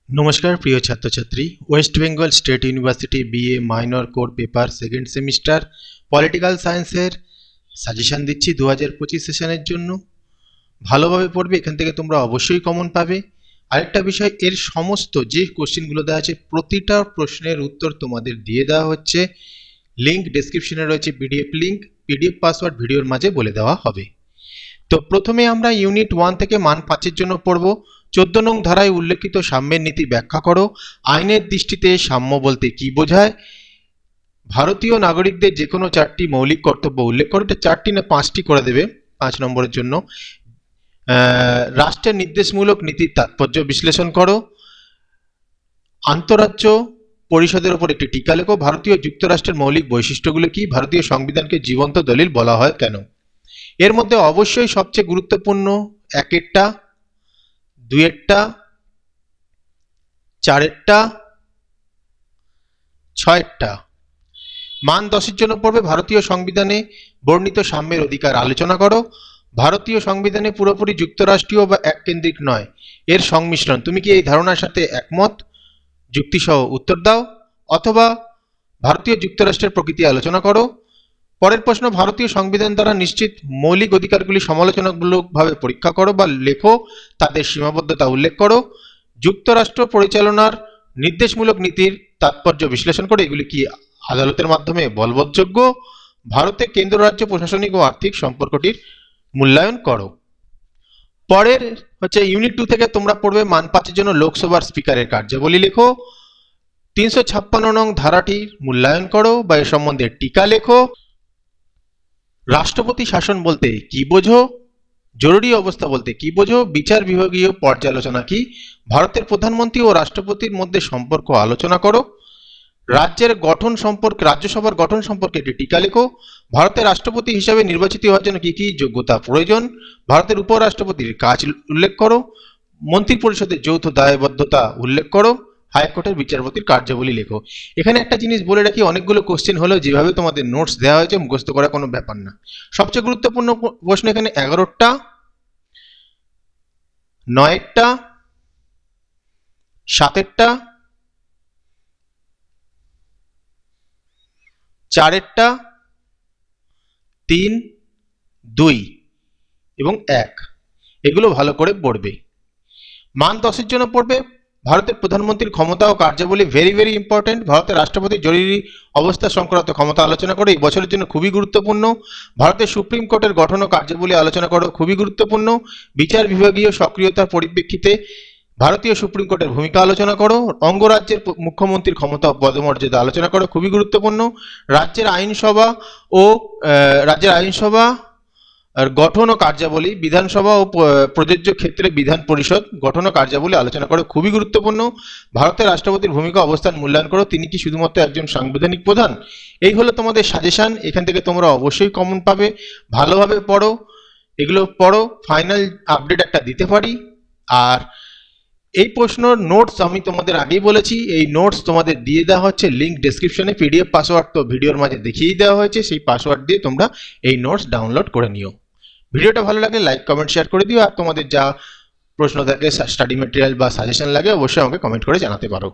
নমস্কার প্রিয় ছাত্রছাত্রী, West Bengal state university BA minor core paper second semester political সায়েন্সের সাজেশন দিচ্ছি 2025 সেশনের জন্য। ভালোভাবে পড়বে, এখান থেকে তোমরা অবশ্যই কমন পাবে। আরেকটা বিষয়, এর সমস্ত যে কোশ্চেনগুলো দেওয়া আছে প্রতিটা প্রশ্নের উত্তর তোমাদের দিয়ে দেওয়া হচ্ছে। লিঙ্ক ডেসক্রিপশনে রয়েছে, পিডিএফ পাসওয়ার্ড ভিডিওর মাঝে বলে দেওয়া হবে। তো প্রথমে আমরা ইউনিট 1 থেকে মান 5-এর জন্য পড়ব। 14 নং ধারায় উল্লেখিত সাম্যের নীতি ব্যাখ্যা করো। আইনের দৃষ্টিতে সাম্য বলতে কি বোঝায়? ভারতীয় নাগরিকদের যে কোনো 4টি মৌলিক কর্তব্য উল্লেখ করো। এটা 4টি না 5টি করে দেবে 5 নম্বরের জন্য। রাষ্ট্রের নির্দেশমূলক নীতির তাৎপর্য বিশ্লেষণ করো। আন্তঃরাজ্য পরিষদের উপর একটি টিকা লেখো। ভারতীয় যুক্তরাষ্ট্রের মৌলিক বৈশিষ্ট্যগুলো কি? ভারতীয় সংবিধানকে জীবন্ত দলিল বলা হয় কেন? এর মধ্যে অবশ্যই সবচেয়ে গুরুত্বপূর্ণ 1-এরটা, 2-এরটা, 4-এরটা, 6-এরটা। মান 10-এর জন্য পড়বে ভারতীয় সংবিধানে বর্ণিত সাম্যের অধিকার আলোচনা করো। ভারতীয় সংবিধানে পুরোপুরি যুক্তরাষ্ট্রীয় বা এককেন্দ্রিক নয়, এর সংমিশ্রণ। তুমি কি এই ধারণার সাথে একমত? যুক্তিসহ উত্তর দাও, অথবা ভারতীয় যুক্তরাষ্ট্রের প্রকৃতি আলোচনা করো। পরের প্রশ্ন, ভারতীয় সংবিধান দ্বারা নিশ্চিত মৌলিক অধিকারগুলি সমালোচনামূলকভাবে পরীক্ষা করো বা লেখো, তাদের সীমাবদ্ধতা উল্লেখ করো। যুক্তরাষ্ট্র পরিচালনার নির্দেশমূলক নীতির তাৎপর্য বিশ্লেষণ করে এগুলি কি আদালতের মাধ্যমে বলবৎযোগ্য? ভারতে কেন্দ্র রাজ্য প্রশাসনিক ও আর্থিক সম্পর্কটির মূল্যায়ন করো। পরের হচ্ছে ইউনিট 2 থেকে তোমরা পড়বে মান 5-এর জন্য লোকসভার স্পিকারের কার্যাবলী লেখো। 356 নং ধারাটির মূল্যায়ন করো বা এ সম্বন্ধে টিকা লেখো। রাষ্ট্রপতি শাসন বলতে কি বোঝো? জরুরি অবস্থা বলতে কি বোঝো? বিচার বিভাগীয় পর্যালোচনা কি? ভারতের প্রধানমন্ত্রী ও রাষ্ট্রপতির মধ্যে সম্পর্ক আলোচনা করো। রাজ্যসভার গঠন সম্পর্কে একটি টিকা লেখো। ভারতের রাষ্ট্রপতি হিসাবে নির্বাচিত হওয়ার জন্য কি কি যোগ্যতা প্রয়োজন? ভারতের উপরাষ্ট্রপতির কাজ উল্লেখ করো। মন্ত্রী পরিষদের যৌথ দায়বদ্ধতা উল্লেখ করো। হাইকোর্টের বিচারপতির কার্যাবলী লেখো। এখানে একটা জিনিস বলে রাখি, অনেকগুলো কোশ্চেন হলেও যেভাবে তোমাদের নোটস দেওয়া হয়েছে মুখস্থ করা কোনো ব্যাপার না। সবচেয়ে গুরুত্বপূর্ণ প্রশ্ন এখানে 11টা, 9-টা, 7-টা, 4-টা, 3, 2 এবং 1, এগুলো ভালো করে পড়বে। মান 10-এর জন্য পড়বে ভারতের প্রধানমন্ত্রীর ক্ষমতা ও কার্যাবলী, ভেরি ভেরি ইম্পর্টেন্ট। ভারতের রাষ্ট্রপতির জরুরি অবস্থা সংক্রান্ত ক্ষমতা আলোচনা করে, এই বছরের জন্য খুবই গুরুত্বপূর্ণ। ভারতের সুপ্রিম কোর্টের গঠন ও কার্যাবলী আলোচনা করো, খুবই গুরুত্বপূর্ণ। বিচার বিভাগীয় সক্রিয়তার পরিপ্রেক্ষিতে ভারতীয় সুপ্রিম কোর্টের ভূমিকা আলোচনা করো। অঙ্গরাজ্যের মুখ্যমন্ত্রীর ক্ষমতা ও পদমর্যাদা আলোচনা করো, খুবই গুরুত্বপূর্ণ। রাজ্যের আইনসভা গঠন ও কার্যাবলী, বিধানসভা ও প্রযোজ্য ক্ষেত্রে বিধান পরিষদ গঠন ও কার্যাবলী আলোচনা করো, খুবই গুরুত্বপূর্ণ। ভারতের রাষ্ট্রপতির ভূমিকা অবস্থান মূল্যায়ন করো, তিনি কি শুধুমাত্র একজন সাংবিধানিক প্রধান? এই হলো তোমাদের সাজেশন। এখান থেকে তোমরা অবশ্যই কমন পাবে। ভালোভাবে পড়ো, এগুলো পড়ো, ফাইনাল আপডেট একটা দিতে পারি। আর এই প্রশ্ন নোটস আমি তোমাদের আগেই বলেছি, এই নোটস তোমাদের দিয়ে দেওয়া হচ্ছে লিঙ্ক ডেসক্রিপশনে। পিডিএফ পাসওয়ার্ড তো ভিডিওর মাঝে দেখিয়ে দেওয়া হয়েছে, সেই পাসওয়ার্ড দিয়ে তোমরা এই নোটস ডাউনলোড করে নিও। ভিডিওটা ভালো লাগলে লাইক কমেন্ট শেয়ার করে দিও। আর তোমাদের যা প্রশ্ন থাকে, স্টাডি ম্যাটেরিয়াল বা সাজেশন লাগে, অবশ্যই আমাকে কমেন্ট করে জানাতে পারো।